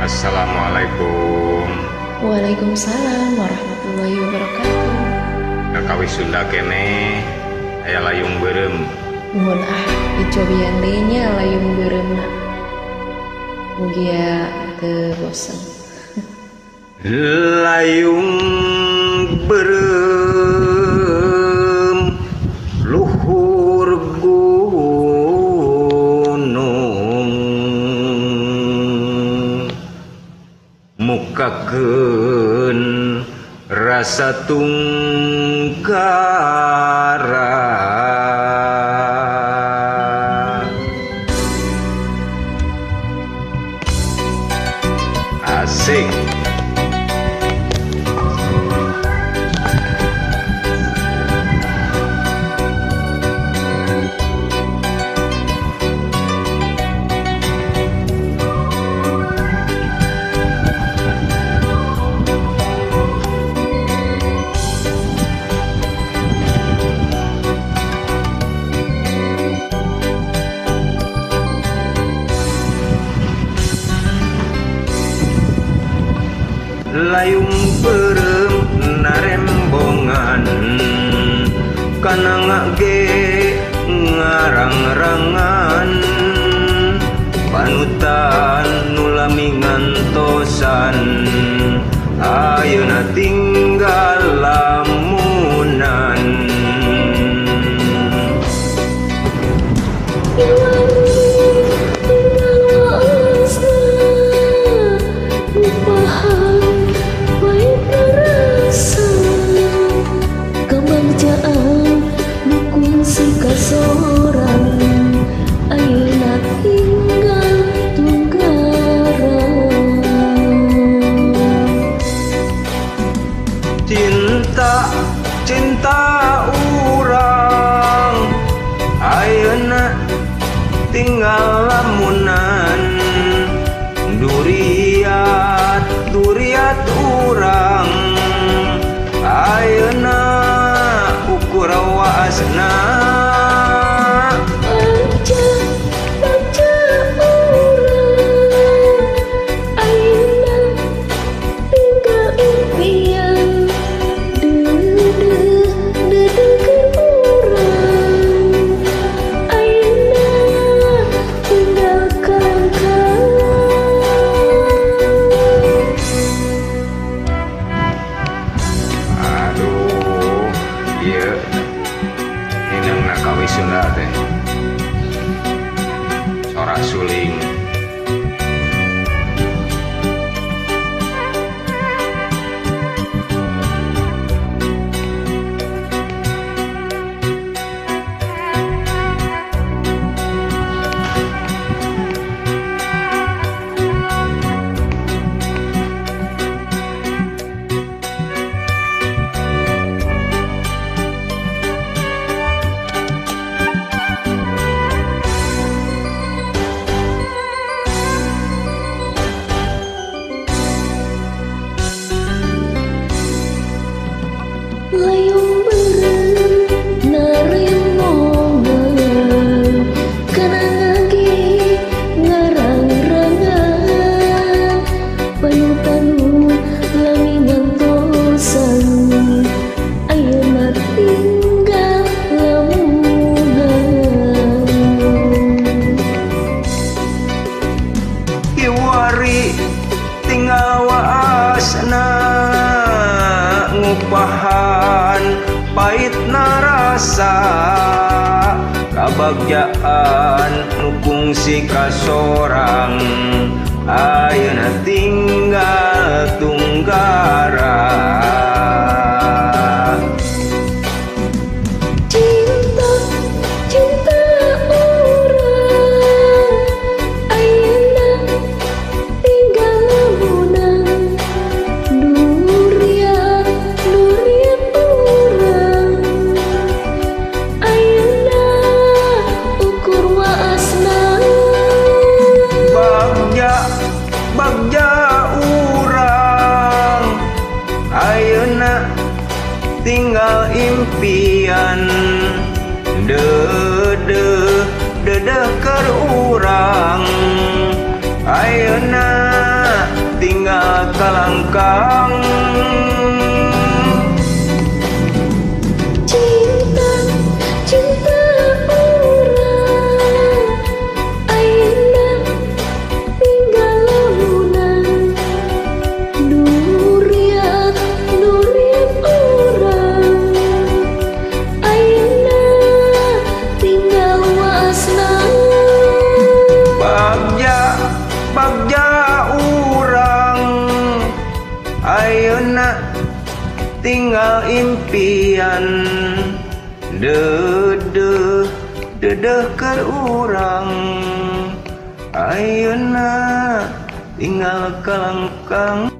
Assalamualaikum. Waalaikumsalam warahmatullahi wabarakatuh. Kakawi Sunda kene aya layung beureum. Mohon dicobian deui nya layung beureumna. Mugia teu bosen. Layung beureum luhur gunung, mukakeun rasa tungkara. Asik. Layung beureum narembongan kana ngage ngarang-rangan, panutan nu lami ngantosan ayeuna tinggal lamunan. Seorang ayeuna tinggal tunggara. Cinta urang ayeuna tinggal lamunan, duriat urang ayeuna ukur waasna. Kakawi Sunda teh sorak suling. Layung beureum narembongan kana ngage ngarang-rangan, panutan nu lami ngantosan ayeuna tinggal lamunan. Kiwari tinggal waasna ngupahan pahitna rasa, kabagjaan nu kungsi ka sorang ayeuna tinggal tunggara. Cinta urang ayeuna tinggal lamunan, duriat urang ayeuna ukur waasna. Bagja urang ayeuna tinggal impian, dedeh keur urang ayeuna kalangkang. Cinta, cinta orang ayeuna tinggal lamunan. Nuriat, nuriat orang ayeuna tinggal wasna. Bagja, bagja urang ayeuna tinggal impian. Dedeh, dedeh ke urang ayeuna tinggal kalangkang.